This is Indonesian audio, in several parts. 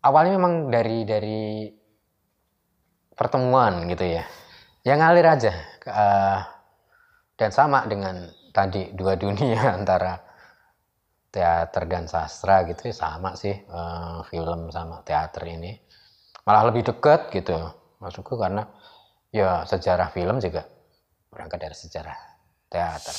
awalnya memang dari pertemuan gitu ya, yang ngalir aja, dan sama dengan tadi dua dunia antara teater dan sastra gitu ya, sama sih, film sama teater ini malah lebih dekat gitu maksudku, karena ya sejarah film juga berangkat dari sejarah teater.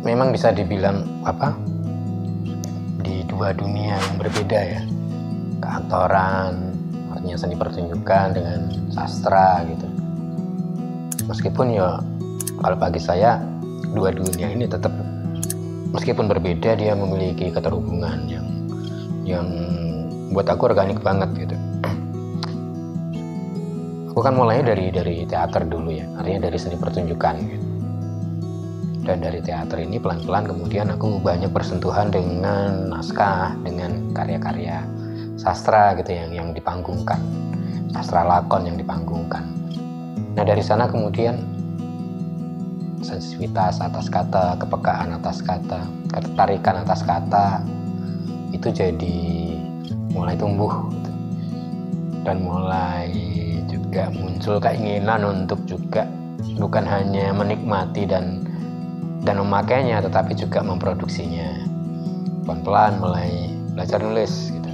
Memang bisa dibilang di dua dunia yang berbeda ya, keaktoran artinya seni pertunjukan dengan sastra gitu. Meskipun ya kalau bagi saya dua dunia ini tetap, meskipun berbeda, dia memiliki keterhubungan yang buat aku organik banget gitu. Aku kan mulainya dari teater dulu ya, artinya dari seni pertunjukan gitu. Dan dari teater ini pelan-pelan kemudian aku banyak bersentuhan dengan naskah, dengan karya-karya sastra gitu yang dipanggungkan, sastra lakon yang dipanggungkan. Nah dari sana kemudian sensitivitas atas kata, kepekaan atas kata, ketertarikan atas kata itu jadi mulai tumbuh gitu. Dan mulai juga muncul keinginan untuk juga bukan hanya menikmati dan memakainya, tetapi juga memproduksinya. Pelan-pelan mulai belajar nulis gitu.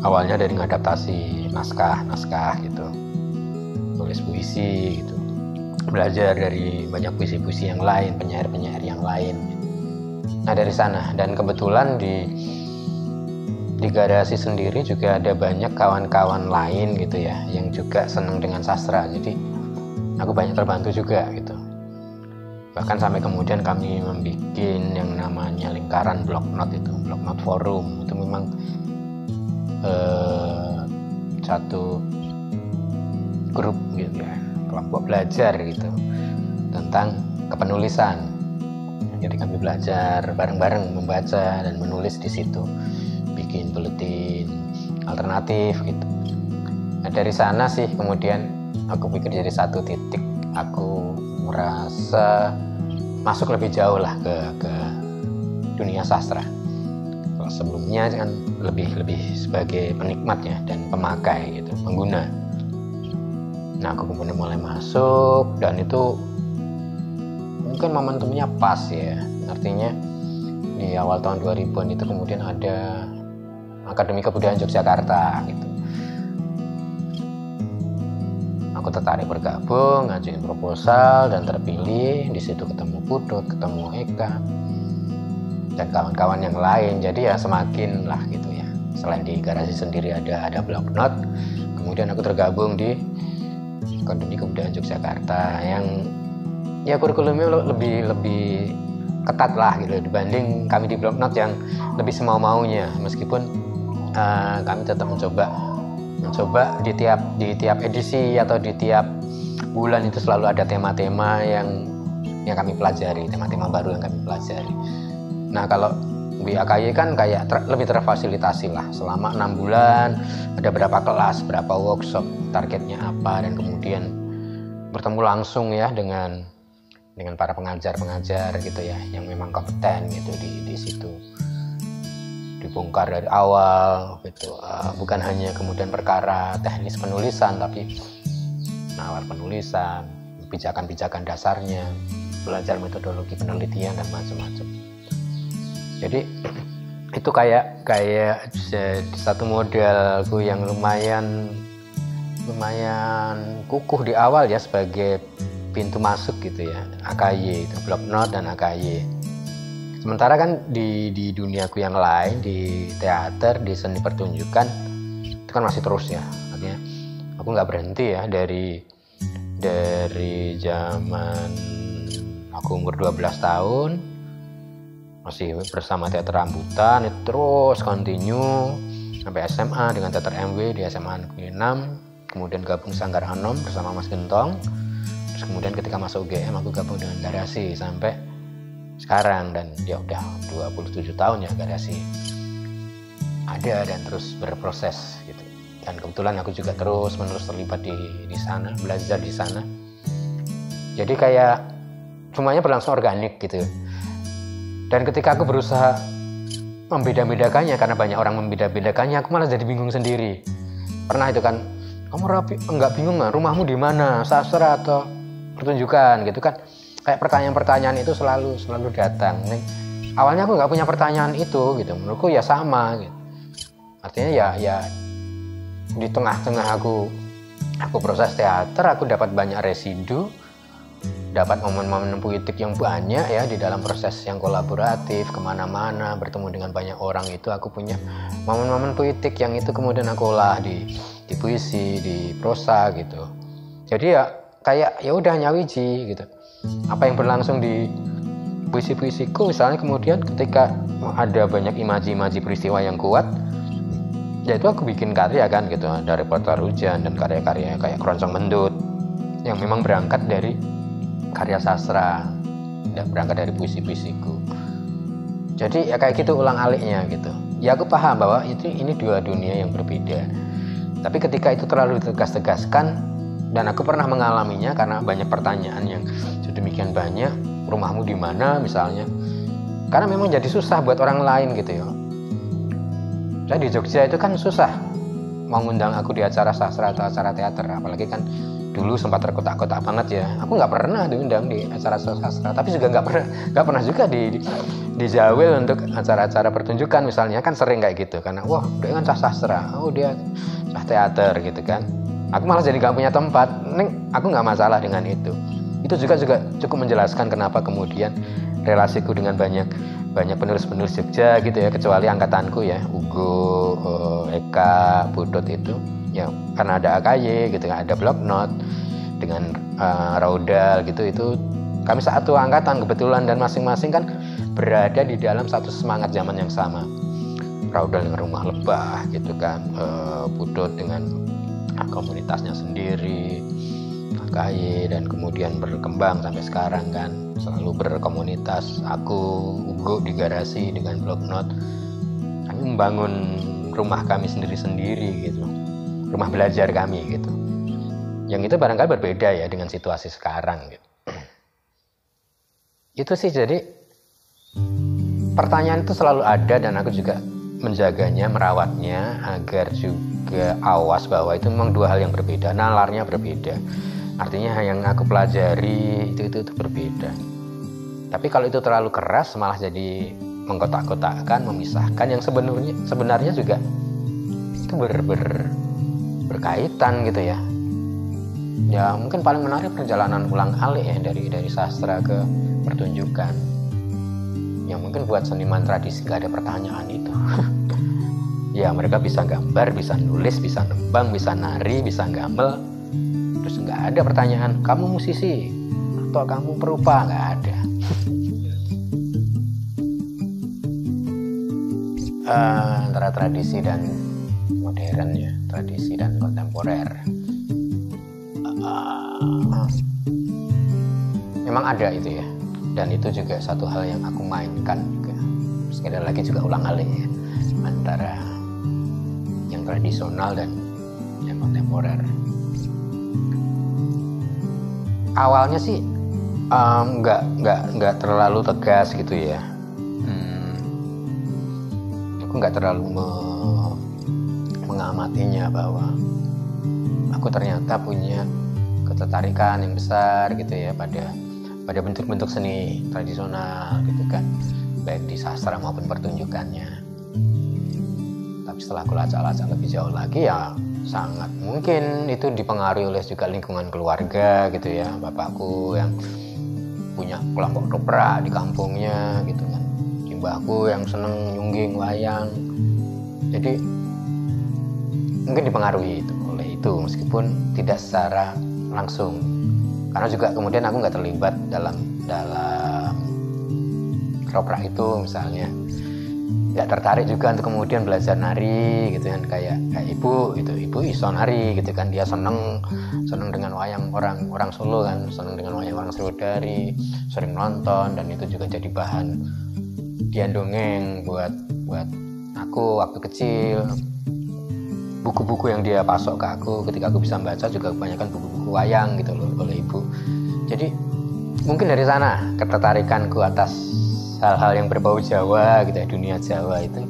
Awalnya dari mengadaptasi naskah gitu, tulis puisi gitu, belajar dari banyak puisi-puisi yang lain, penyair-penyair yang lain. Nah dari sana, dan kebetulan di garasi sendiri juga ada banyak kawan-kawan lain gitu ya, yang juga senang dengan sastra. Jadi aku banyak terbantu juga gitu. Bahkan sampai kemudian kami membuat yang namanya lingkaran Bloknot itu, Bloknot Forum. Itu memang satu grup gitu ya, kelompok belajar gitu tentang kepenulisan. Jadi kami belajar bareng-bareng membaca dan menulis di situ, bikin buletin alternatif gitu. Nah dari sana sih kemudian aku pikir jadi satu titik aku merasa masuk lebih jauh lah ke dunia sastra. Kalau sebelumnya kan lebih sebagai penikmatnya dan pemakai gitu, pengguna. Nah aku kemudian mulai masuk, dan itu mungkin momentumnya pas ya, artinya di awal tahun 2000-an itu kemudian ada Akademi Kebudayaan Yogyakarta gitu. Aku tertarik bergabung, ngajuin proposal dan terpilih. Di situ ketemu Pudut, ketemu Eka dan kawan-kawan yang lain. Jadi ya semakin lah gitu ya. Selain di garasi sendiri ada Bloknot, kemudian aku tergabung di Akademi Kebudayaan Yogyakarta yang ya kurikulumnya lebih ketat lah gitu dibanding kami di Bloknot yang lebih semau-maunya. Meskipun kami tetap mencoba di tiap edisi atau di tiap bulan itu selalu ada tema-tema yang kami pelajari, tema-tema baru yang kami pelajari. Nah kalau di AKY kan kayak lebih terfasilitasi lah, selama 6 bulan ada berapa kelas, berapa workshop, targetnya apa, dan kemudian bertemu langsung ya dengan para pengajar gitu ya yang memang kompeten gitu di situ. Dibongkar dari awal gitu, bukan hanya kemudian perkara teknis penulisan, tapi nalar penulisan, pijakan-pijakan dasarnya, belajar metodologi penelitian dan macam-macam. Jadi itu kayak satu modelku yang lumayan kukuh di awal ya, sebagai pintu masuk gitu ya, AKY itu, Bloknot dan AKY. Sementara kan di duniaku yang lain, di teater, di seni pertunjukan, itu kan masih terus ya. Artinya aku nggak berhenti ya dari zaman aku umur 12 tahun, masih bersama Teater Rambutan, itu terus continue sampai SMA dengan Teater MW di SMA Negeri 6. kemudian gabung Sanggar Anom bersama Mas Gentong, terus kemudian ketika masuk UGM aku gabung dengan Garasi sampai sekarang, dan ya udah 27 tahun ya Garasi ada dan terus berproses gitu. Dan kebetulan aku juga terus menerus terlibat di sana, belajar di sana. Jadi kayak semuanya berlangsung organik gitu. Dan ketika aku berusaha membeda-bedakannya, karena banyak orang membeda-bedakannya, aku malah jadi bingung sendiri. Pernah itu kan, kamu enggak bingung nggak rumahmu di mana, sastra atau pertunjukan gitu kan? Kayak pertanyaan-pertanyaan itu selalu datang. Awalnya aku nggak punya pertanyaan itu gitu, menurutku ya sama gitu. Artinya ya di tengah-tengah aku proses teater, aku dapat banyak residu, dapat momen-momen puitik yang banyak ya di dalam proses yang kolaboratif, kemana-mana bertemu dengan banyak orang. Itu aku punya momen-momen puitik yang itu kemudian aku olah di puisi, di prosa gitu. Jadi ya kayak ya udah nyawiji gitu. Apa yang berlangsung di puisi-puisiku misalnya, kemudian ketika ada banyak imaji-imaji peristiwa yang kuat, ya itu aku bikin karya kan gitu. Ada Reporter Hujan dan karya-karya kayak Keroncong Mendut yang memang berangkat dari karya sastra dan berangkat dari puisi-puisiku. Jadi ya kayak gitu ulang-aliknya gitu. Ya aku paham bahwa ini dua dunia yang berbeda. Tapi ketika itu terlalu ditegas-tegaskan, dan aku pernah mengalaminya karena banyak pertanyaan yang sedemikian banyak, rumahmu di mana misalnya. Karena memang jadi susah buat orang lain gitu ya. Saya di Jogja itu kan susah mau ngundang aku di acara sastra atau acara teater, apalagi kan dulu sempat terkotak-kotak banget ya. Aku nggak pernah diundang di acara sastra, tapi juga nggak pernah juga di Jawil untuk acara-acara pertunjukan misalnya, kan sering kayak gitu karena wah dia kan sastra, oh dia teater gitu kan. Aku malah jadi nggak punya tempat. Aku nggak masalah dengan itu. Itu juga cukup menjelaskan kenapa kemudian relasiku dengan banyak penulis-penulis Jogja gitu ya, kecuali angkatanku ya, Ugo, Eka, Budot itu ya karena ada AKY gitu kan, ada Bloknot dengan Raudal gitu, itu kami satu angkatan kebetulan, dan masing-masing kan berada di dalam satu semangat zaman yang sama. Raudal dengan Rumah Lebah gitu kan, Budot dengan komunitasnya sendiri, AKY, dan kemudian berkembang sampai sekarang kan selalu berkomunitas. Aku, Ugo di Garasi dengan Bloknot, kami membangun rumah kami sendiri-sendiri gitu, rumah belajar kami gitu. Yang itu barangkali berbeda ya dengan situasi sekarang gitu. Itu sih, jadi pertanyaan itu selalu ada dan aku juga menjaganya, merawatnya agar juga awas bahwa itu memang dua hal yang berbeda, nalarnya berbeda. Artinya yang aku pelajari itu berbeda. Tapi kalau itu terlalu keras malah jadi mengkotak-kotakkan, memisahkan, yang sebenarnya juga itu berkaitan gitu ya. Ya mungkin paling menarik perjalanan ulang-alik ya dari sastra ke pertunjukan. Yang mungkin buat seniman tradisi gak ada pertanyaan itu. Ya mereka bisa gambar, bisa nulis, bisa nembang, bisa nari, bisa gamel. Terus nggak ada pertanyaan, kamu musisi atau kamu perupa, nggak ada. Antara tradisi dan modern ya, tradisi dan kontemporer. Memang ada itu ya, dan itu juga satu hal yang aku mainkan juga. Sekali lagi juga ulang-alik ya, antara yang tradisional dan yang kontemporer. Awalnya sih nggak terlalu tegas gitu ya. Aku nggak terlalu mengamatinya bahwa aku ternyata punya ketertarikan yang besar gitu ya pada bentuk-bentuk seni tradisional gitu kan, baik di sastra maupun pertunjukannya. Tapi setelah aku lacak-lacak lebih jauh lagi ya sangat mungkin itu dipengaruhi oleh juga lingkungan keluarga gitu ya. Bapakku yang punya kelompok ketoprak di kampungnya gitu kan, mbahku yang seneng nyungging wayang. Jadi mungkin dipengaruhi itu oleh itu, meskipun tidak secara langsung, karena juga kemudian aku nggak terlibat dalam ketoprak itu misalnya. nggak tertarik juga untuk kemudian belajar nari gitu kan, kayak ibu itu, ibu iso nari gitu kan, dia seneng dengan wayang orang Solo kan, seneng dengan wayang orang Sriwedari, sering nonton, dan itu juga jadi bahan dia dongeng buat aku waktu kecil. Buku-buku yang dia pasok ke aku ketika aku bisa baca juga kebanyakan buku-buku wayang gitu loh oleh ibu. Jadi mungkin dari sana ketertarikanku atas hal-hal yang berbau Jawa gitu ya, dunia Jawa itu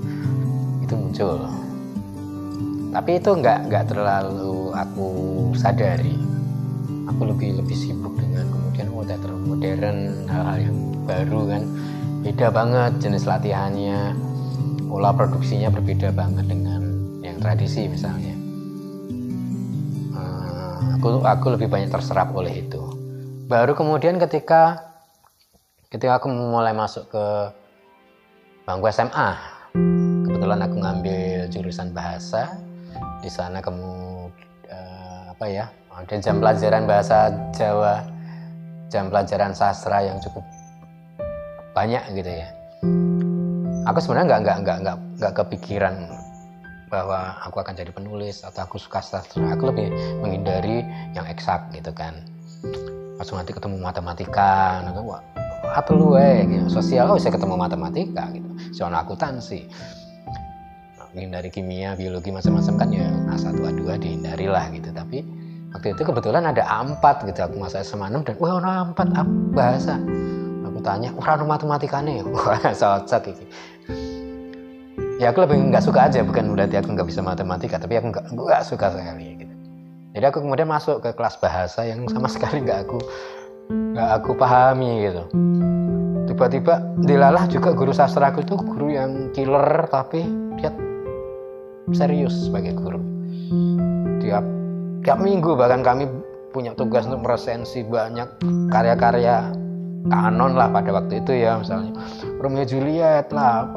muncul. Tapi itu nggak terlalu aku sadari. Aku lebih sibuk dengan kemudian teater modern, hal-hal yang baru kan, beda banget jenis latihannya, pola produksinya berbeda banget dengan yang tradisi misalnya. Aku lebih banyak terserap oleh itu. Baru kemudian ketika aku mulai masuk ke bangku SMA, kebetulan aku ngambil jurusan bahasa. Di sana ada jam pelajaran bahasa Jawa, jam pelajaran sastra yang cukup banyak gitu ya. Aku sebenarnya nggak kepikiran bahwa aku akan jadi penulis atau aku suka sastra. Aku lebih menghindari yang eksak gitu kan. Langsung nanti ketemu matematika, apa lu gitu. Sosial saya ketemu matematika gitu, soal akuntansi, menghindari kimia, biologi macam-macam kan ya A1 A2 dihindari lah gitu. Tapi waktu itu kebetulan ada A4 gitu, aku masa SMA 6 dan A4 bahasa. Aku tanya, orang matematikanya cocok gitu. Ya aku lebih nggak suka aja, bukan berarti aku nggak bisa matematika, tapi aku nggak suka sekali gitu. Jadi aku kemudian masuk ke kelas bahasa yang sama sekali nggak aku pahami gitu. Tiba-tiba dilalah juga guru sastra aku itu guru yang killer, tapi dia serius sebagai guru. Tiap minggu bahkan kami punya tugas untuk meresensi banyak karya-karya kanon lah pada waktu itu ya, misalnya Romeo Juliet lah,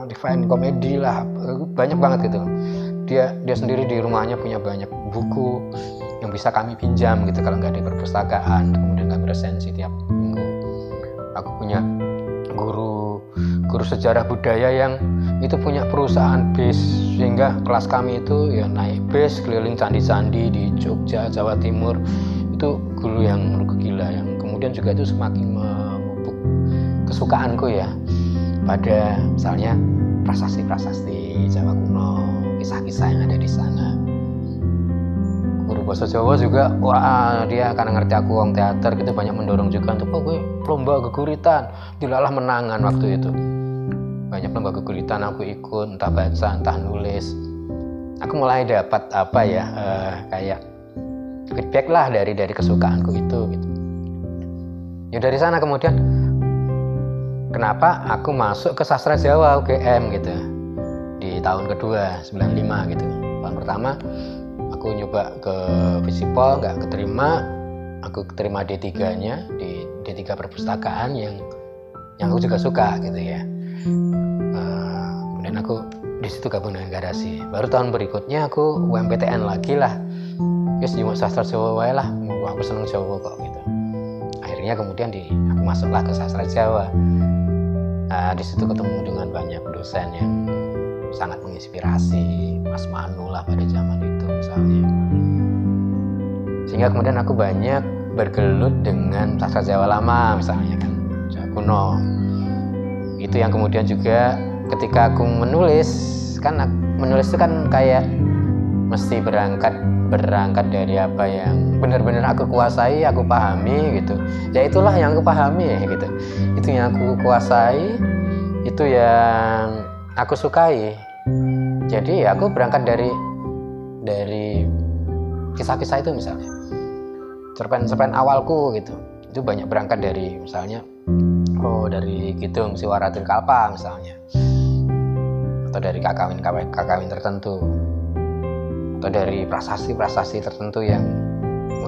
Divine Comedy lah, banyak banget gitu. Dia sendiri di rumahnya punya banyak buku yang bisa kami pinjam gitu kalau nggak di perpustakaan, kemudian kami resensi tiap minggu. Aku punya guru sejarah budaya yang itu punya perusahaan bis, sehingga kelas kami itu ya naik bis keliling candi-candi di Jogja, Jawa Timur. Itu guru yang menurutku gila, yang kemudian juga itu semakin memupuk kesukaanku ya pada misalnya prasasti Jawa kuno, kisah-kisah yang ada di sana. Guru bahasa Jawa juga, wah dia karena ngerti aku wong teater gitu, banyak mendorong juga untuk gue lomba geguritan, dilalah menangan waktu itu. Banyak lomba geguritan aku ikut, entah baca, entah nulis. Aku mulai dapat kayak feedback lah dari kesukaanku itu gitu. Ya dari sana kemudian kenapa aku masuk ke sastra Jawa UGM gitu di tahun kedua 95 gitu. Tahun pertama aku nyoba ke Visipol, nggak keterima. Aku keterima D3-nya di D3 perpustakaan yang aku juga suka gitu ya. Kemudian aku di situ gabung dengan garasi. Baru tahun berikutnya aku UMPTN lagi lah. Terus nyuwun sastra Jawa wae lah, aku seneng Jawa kok gitu. Akhirnya kemudian aku masuklah ke sastra Jawa. Nah, di situ ketemu dengan banyak dosen yang sangat menginspirasi, Mas Manu lah pada zaman itu misalnya. Sehingga kemudian aku banyak bergelut dengan sastra Jawa lama misalnya kan, Jawa kuno. Itu yang kemudian juga ketika aku menulis itu kan kayak mesti berangkat dari apa yang benar-benar aku kuasai, aku pahami gitu. Ya itulah yang aku pahami ya gitu. Itu yang aku kuasai, itu yang aku sukai. Jadi ya aku berangkat dari kisah-kisah itu misalnya. Cerpen awalku gitu. Itu banyak berangkat dari misalnya dari Kidung Siwaratul Kalpa misalnya. Atau dari kakawin tertentu. Atau dari prasasti tertentu yang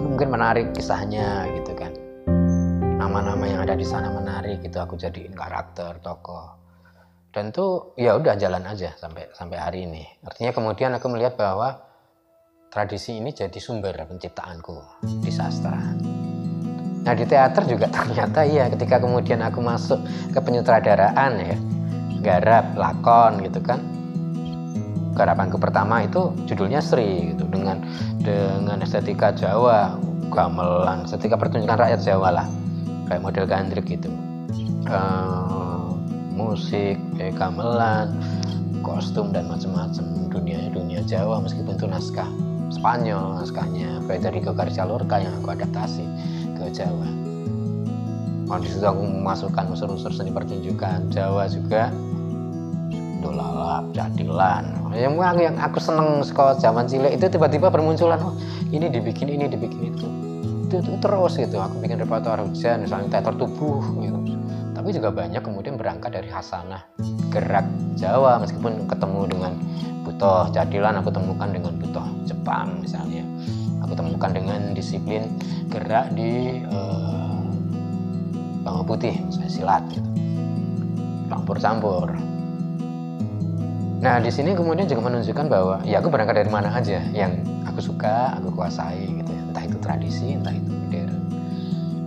mungkin menarik kisahnya gitu kan. Nama-nama yang ada di sana menarik gitu, aku jadiin karakter, tokoh. Dan itu ya udah jalan aja sampai hari ini. Artinya kemudian aku melihat bahwa tradisi ini jadi sumber penciptaanku di sastra. Nah di teater juga ternyata iya, ketika kemudian aku masuk ke penyutradaraan ya, garap lakon gitu kan. Garapanku pertama itu judulnya Sri gitu, dengan estetika Jawa, gamelan, estetika pertunjukan rakyat Jawa lah, kayak model gandrik gitu. Musik, gamelan, kostum dan macam-macam, dunia Jawa, meskipun itu naskah Spanyol, naskahnya Federico Garcia Lorca yang aku adaptasi ke Jawa. Di situ aku memasukkan unsur-unsur seni pertunjukan Jawa juga, dolalap, jadilan. Yang aku seneng sekolah zaman cilik itu tiba-tiba bermunculan, ini dibikin itu terus gitu. Aku bikin repertoire hujan, misalnya teater tubuh gitu. Tapi juga banyak kemudian berangkat dari hasanah gerak Jawa, meskipun ketemu dengan butoh jadilan, aku temukan dengan butoh Jepang misalnya. Aku temukan dengan disiplin gerak di Bangau Putih, misalnya silat gitu. Campur-campur. Nah, di sini kemudian juga menunjukkan bahwa ya aku berangkat dari mana aja yang aku suka, aku kuasai gitu ya. Entah itu tradisi, entah itu modern.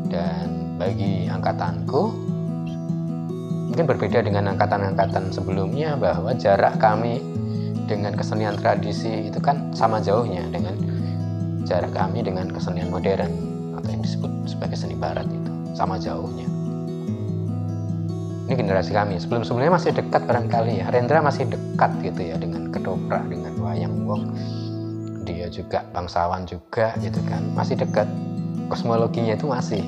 Dan bagi angkatanku mungkin berbeda dengan angkatan-angkatan sebelumnya, bahwa jarak kami dengan kesenian tradisi itu kan sama jauhnya dengan jarak kami dengan kesenian modern atau yang disebut sebagai seni barat itu, sama jauhnya. Ini generasi kami. Sebelumnya masih dekat barangkali ya. Rendra masih dekat gitu ya dengan ketoprak, dengan wayang wong. Dia juga bangsawan juga gitu kan. Masih dekat. Kosmologinya itu masih.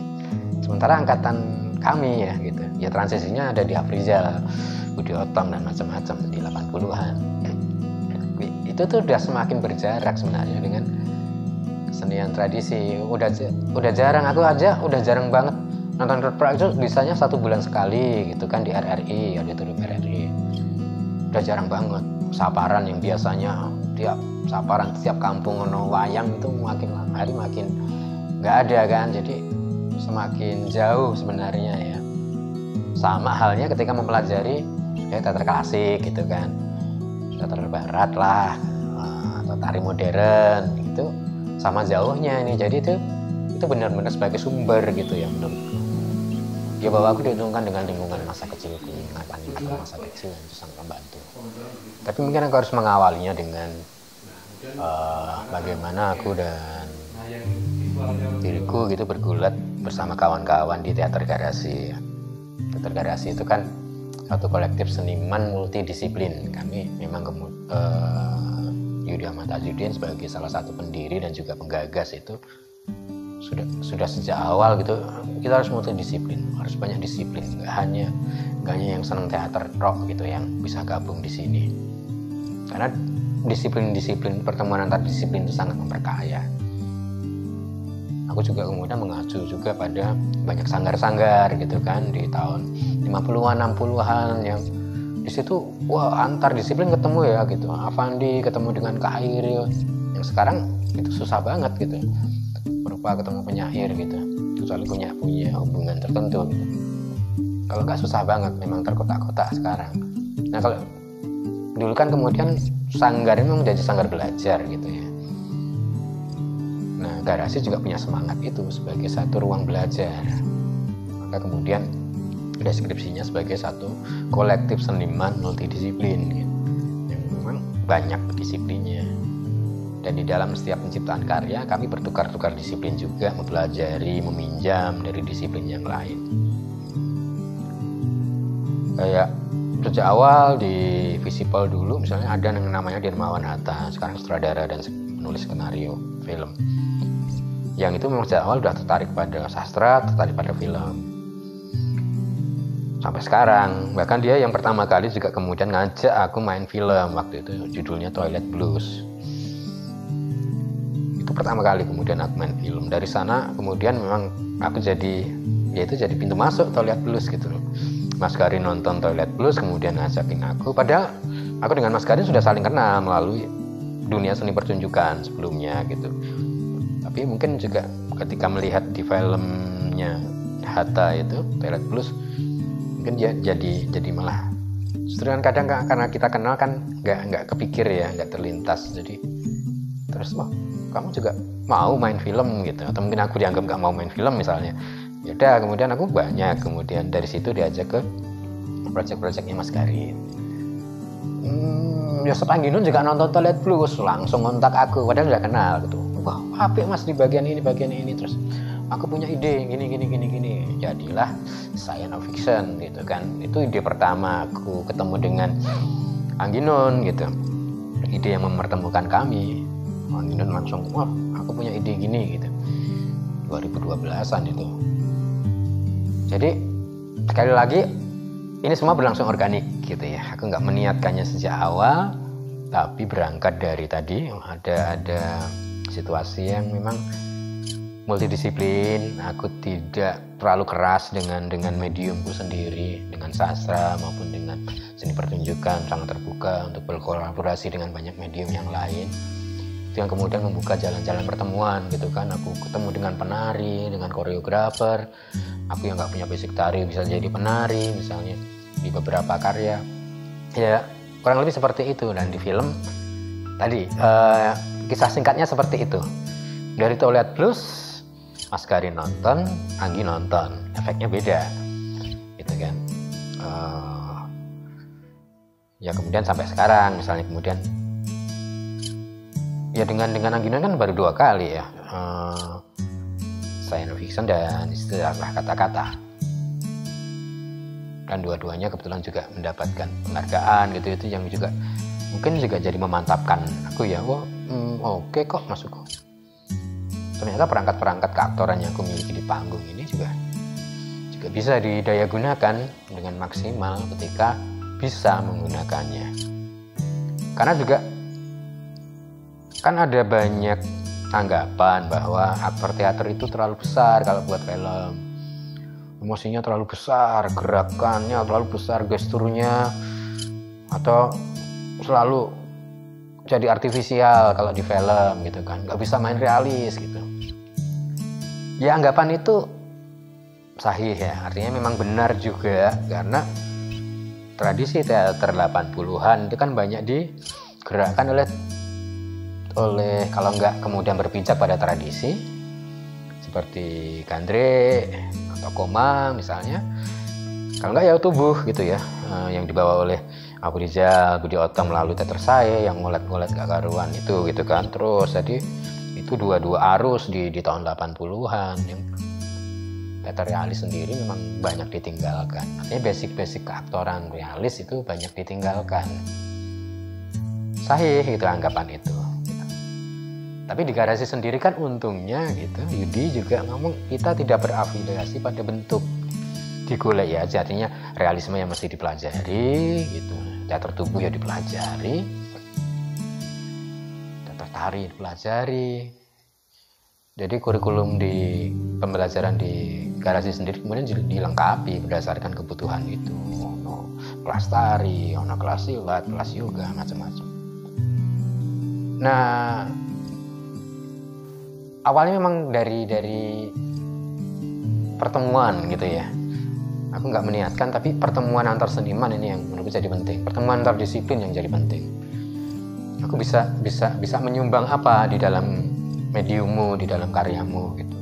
Sementara angkatan kami ya gitu. Ya transisinya ada di Afrizal, Budi Otom dan macam-macam di 80-an. Itu tuh udah semakin berjarak sebenarnya dengan kesenian tradisi. Udah jarang, aku aja udah jarang banget nonton ketoprak itu, bisanya 1 bulan sekali gitu kan di RRI, auditorium RRI. Udah jarang banget. Saparan yang biasanya tiap kampung ono wayang itu makin hari makin nggak ada kan. Jadi semakin jauh sebenarnya ya. Sama halnya ketika mempelajari teater klasik gitu kan, teater barat lah, atau tari modern gitu, sama jauhnya ini. Jadi itu benar-benar sebagai sumber gitu ya menurutku. Ya bahwa aku diuntungkan dengan lingkungan masa kecilku, ingatan masa kecil yang sangat membantu. Tapi mungkin aku harus mengawalinya dengan bagaimana aku dan diriku gitu bergulat bersama kawan-kawan di Teater Garasi. Teater Garasi itu kan satu kolektif seniman multidisiplin. Kami memang Yudi Ahmad Tajuddin sebagai salah satu pendiri dan juga penggagas itu sudah sejak awal gitu, kita harus multidisiplin, harus banyak disiplin, nggak hanya yang senang teater rock gitu yang bisa gabung di sini, karena disiplin pertemuan antar disiplin itu sangat memperkaya. Aku juga kemudian mengacu juga pada banyak sanggar-sanggar gitu kan di tahun 50-an 60-an yang di situ antar disiplin ketemu ya gitu. Avandi ketemu dengan Kak Hairil, yang sekarang itu susah banget gitu. Berupa ketemu penyair gitu, kecuali punya hubungan tertentu gitu. Kalau nggak susah banget, memang terkotak-kotak sekarang. Nah kalau dulu kan kemudian sanggar ini menjadi sanggar belajar gitu ya. Nah Garasi juga punya semangat itu sebagai satu ruang belajar. Maka kemudian deskripsinya sebagai satu kolektif seniman multidisiplin gitu, yang memang banyak disiplinnya. Dan di dalam setiap penciptaan karya kami bertukar-tukar disiplin juga, mempelajari, meminjam dari disiplin yang lain. Kayak sejak awal di Visipol dulu misalnya ada yang namanya Dirmawan Hatta, sekarang sutradara dan penulis skenario film. Yang itu memang sejak awal udah tertarik pada sastra, tertarik pada film. Sampai sekarang, bahkan dia yang pertama kali juga kemudian ngajak aku main film, waktu itu judulnya Toilet Blues. Pertama kali kemudian aku main film. Dari sana kemudian memang aku jadi pintu masuk Toilet Blues gitu loh. Mas Karin nonton Toilet Blues kemudian ngajakin aku, padahal aku dengan Mas Karin sudah saling kenal melalui dunia seni pertunjukan sebelumnya gitu. Tapi mungkin juga ketika melihat di filmnya Hatta itu Toilet Blues, mungkin dia jadi malah justru kan kadang karena kita kenal kan nggak kepikir ya, nggak terlintas, jadi terus kamu juga mau main film gitu, atau mungkin aku dianggap nggak mau main film misalnya. Ya udah kemudian aku banyak kemudian dari situ diajak ke project-projectnya Mas Garin. Yosep Angginun juga nonton Twilight Blues, langsung kontak aku, padahal udah kenal gitu. Wah, apik Mas di bagian ini, terus aku punya ide gini. Jadilah science fiction gitu kan. Itu ide pertama aku ketemu dengan Angginun gitu. Ide yang mempertemukan kami. Angginun langsung, wah aku punya ide gini gitu. 2012an itu. Jadi sekali lagi ini semua berlangsung organik gitu ya. Aku nggak meniatkannya sejak awal, tapi berangkat dari tadi ada situasi yang memang multidisiplin. Aku tidak terlalu keras dengan mediumku sendiri, dengan sastra maupun dengan seni pertunjukan, sangat terbuka untuk berkolaborasi dengan banyak medium yang lain. Itu yang kemudian membuka jalan-jalan pertemuan gitu kan. Aku ketemu dengan penari, dengan koreografer. Aku yang nggak punya basic tari bisa jadi penari misalnya di beberapa karya. Ya kurang lebih seperti itu. Dan di film tadi kisah singkatnya seperti itu. Dari Twilight Blues Mas Garin nonton, Anggi nonton, efeknya beda gitu kan. Ya kemudian sampai sekarang misalnya, kemudian ya dengan Angginan kan baru 2 kali ya, science fiction dan istilah kata-kata, dan dua-duanya kebetulan juga mendapatkan penghargaan gitu. Itu yang juga mungkin juga jadi memantapkan aku ya. Oke kok masukku. Ternyata perangkat-perangkat keaktoran yang aku miliki di panggung ini juga bisa didaya gunakan dengan maksimal ketika bisa menggunakannya. Karena juga kan ada banyak anggapan bahwa aktor teater itu terlalu besar kalau buat film. Emosinya terlalu besar, gerakannya terlalu besar, gesturnya, atau selalu jadi artifisial kalau di film gitu kan, nggak bisa main realis gitu. Ya anggapan itu sahih ya, artinya memang benar juga, karena tradisi teater 80-an itu kan banyak digerakkan oleh kalau nggak kemudian berpijak pada tradisi seperti Gandre atau Koma misalnya, kalau nggak ya tubuh gitu ya, yang dibawa oleh Abu Rizal, Budi Otom melalui teater saya yang ngolet-ngolet gak karuan itu gitu kan. Terus jadi itu dua arus di tahun 80-an yang teater realis sendiri memang banyak ditinggalkan. Artinya basic keaktoran realis itu banyak ditinggalkan. Sahih gitu anggapan itu. Tapi di garasi sendiri kan untungnya gitu, Yudi juga ngomong kita tidak berafiliasi pada bentuk, digolek ya, artinya realisme yang mesti dipelajari gitu, teater tubuh ya dipelajari, teater tari dipelajari. Jadi kurikulum di pembelajaran di garasi sendiri kemudian dilengkapi berdasarkan kebutuhan itu. Ono kelas tari, ono kelas silat, kelas yoga, macam-macam. Nah, awalnya memang dari pertemuan gitu ya. Aku nggak meniatkan, tapi pertemuan antar seniman ini yang menurutku jadi penting. Pertemuan antar disiplin yang jadi penting. Aku bisa menyumbang apa di dalam mediummu, di dalam karyamu gitu.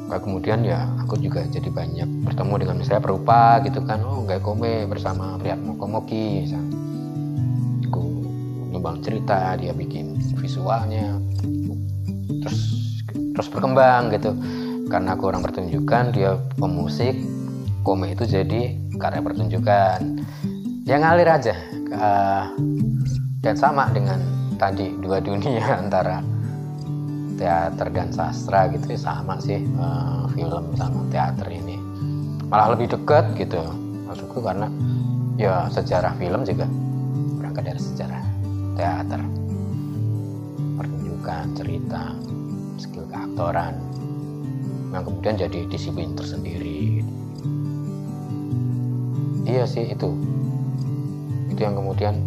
Nah, kemudian ya aku juga jadi banyak bertemu dengan misalnya perupa gitu kan. Gak kome bersama Priyatmo Komoki misalnya. Aku nyumbang cerita, dia bikin visualnya. Terus berkembang gitu, karena aku orang pertunjukan, dia pemusik, Kome itu jadi karya pertunjukan yang ngalir aja. Dan sama dengan tadi, dua dunia antara teater dan sastra gitu ya, sama sih. Film sama teater ini malah lebih dekat gitu maksudku, karena ya sejarah film juga berangkat dari sejarah teater, pertunjukan, cerita, skill keaktoran yang kemudian jadi disiplin tersendiri. Iya sih, itu yang kemudian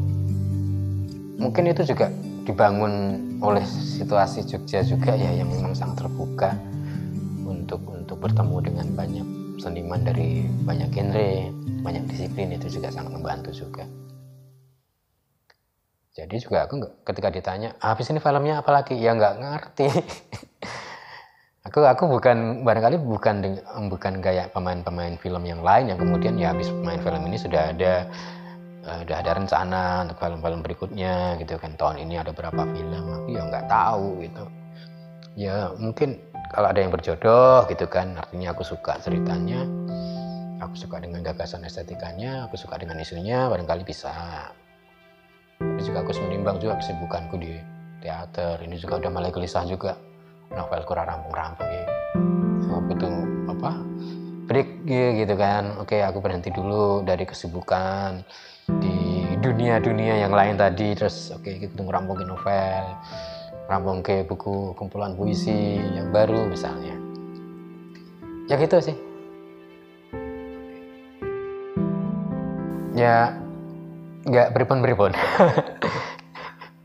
mungkin itu juga dibangun oleh situasi Jogja juga ya, yang memang sangat terbuka untuk bertemu dengan banyak seniman dari banyak genre, banyak disiplin. Itu juga sangat membantu juga. Jadi juga aku ketika ditanya habis ini filmnya apa lagi, ya nggak ngerti. Aku bukan, barangkali bukan kayak pemain-pemain film yang lain yang kemudian ya habis main film ini sudah ada rencana untuk film-film berikutnya gitu kan, tahun ini ada berapa film. Aku ya nggak tahu gitu ya, mungkin kalau ada yang berjodoh gitu kan, artinya aku suka ceritanya, aku suka dengan gagasan estetikanya, aku suka dengan isunya, barangkali bisa. Tapi juga aku menimbang juga kesibukanku di teater ini juga udah mulai gelisah juga, novelku rampung-rampung ya, aku butuh break gitu kan. Oke, aku berhenti dulu dari kesibukan di dunia yang lain tadi, terus oke, kita ngerampungin novel, rampung ke buku kumpulan puisi yang baru misalnya, ya gitu sih ya, nggak beripun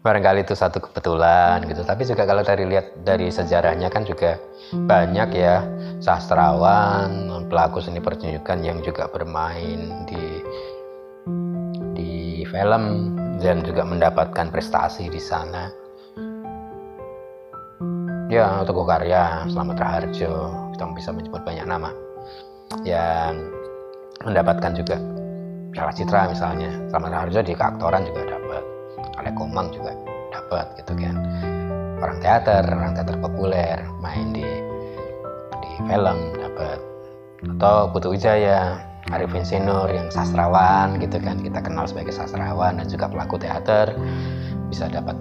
barangkali itu satu kebetulan gitu. Tapi juga kalau lihat dari sejarahnya kan juga banyak ya sastrawan, pelaku seni pertunjukan yang juga bermain di film dan juga mendapatkan prestasi di sana. Ya, Teguh Karya, Slamet Raharjo, kita bisa menyebut banyak nama yang mendapatkan juga Piala Citra misalnya. Slamet Raharjo di keaktoran juga dapat, Alek Komang juga dapat gitu kan. Orang teater populer main di film dapat. Atau Putu Wijaya, Arifin Sinur yang sastrawan gitu kan, kita kenal sebagai sastrawan dan juga pelaku teater, bisa dapat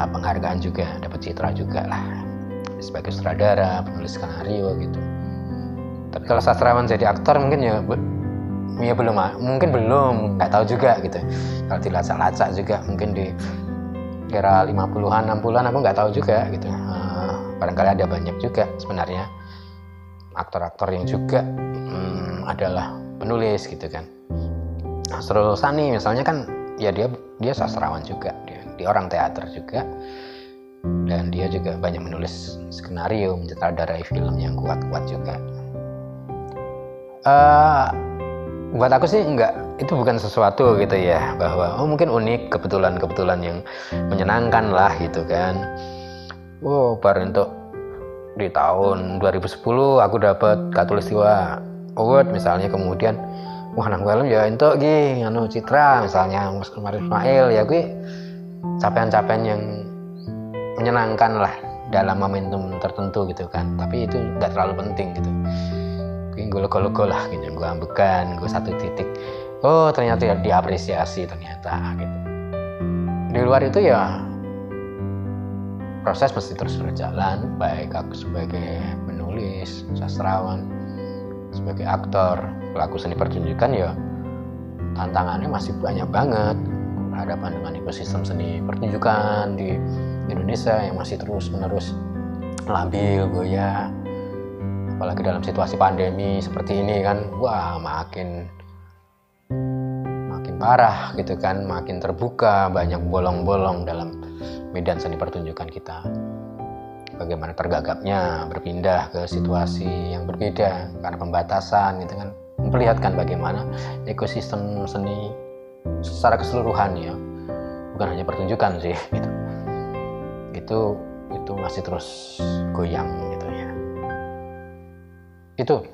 penghargaan juga, dapat citra juga lah sebagai sutradara, penulis skenario gitu. Tapi kalau sastrawan jadi aktor mungkin ya belum, nggak tahu juga gitu. Kalau dilacak-lacak juga mungkin di kira 50-an 60-an aku nggak tahu juga gitu. Barangkali ada banyak juga sebenarnya aktor-aktor yang juga adalah penulis gitu kan. Asrul Sani misalnya kan ya dia sastrawan juga, dia orang teater juga, dan dia juga banyak menulis skenario, menyutradarai film yang kuat-kuat juga. Buat aku sih itu bukan sesuatu gitu ya, bahwa mungkin unik, kebetulan yang menyenangkan lah gitu kan. Baru untuk di tahun 2010 aku dapat Khatulistiwa Award misalnya, kemudian nang film ya entuk iki citra misalnya Mas Ismail ya, gue capaian-capaian yang menyenangkan lah dalam momentum tertentu gitu kan. Tapi itu nggak terlalu penting gitu, gue logo lah gitu, gue ambekan, gue satu titik, ternyata diapresiasi ternyata gitu. Di luar itu ya proses mesti terus berjalan, baik aku sebagai penulis, sastrawan, sebagai aktor, pelaku seni pertunjukan ya tantangannya masih banyak banget berhadapan dengan ekosistem seni pertunjukan di Indonesia yang masih terus-menerus labil, goyah. Apalagi dalam situasi pandemi seperti ini kan, makin parah gitu kan, makin terbuka, banyak bolong-bolong dalam medan seni pertunjukan kita. Bagaimana tergagapnya berpindah ke situasi yang berbeda karena pembatasan gitu kan, memperlihatkan bagaimana ekosistem seni secara keseluruhan ya, bukan hanya pertunjukan sih gitu, itu masih terus goyang gitu ya. Itu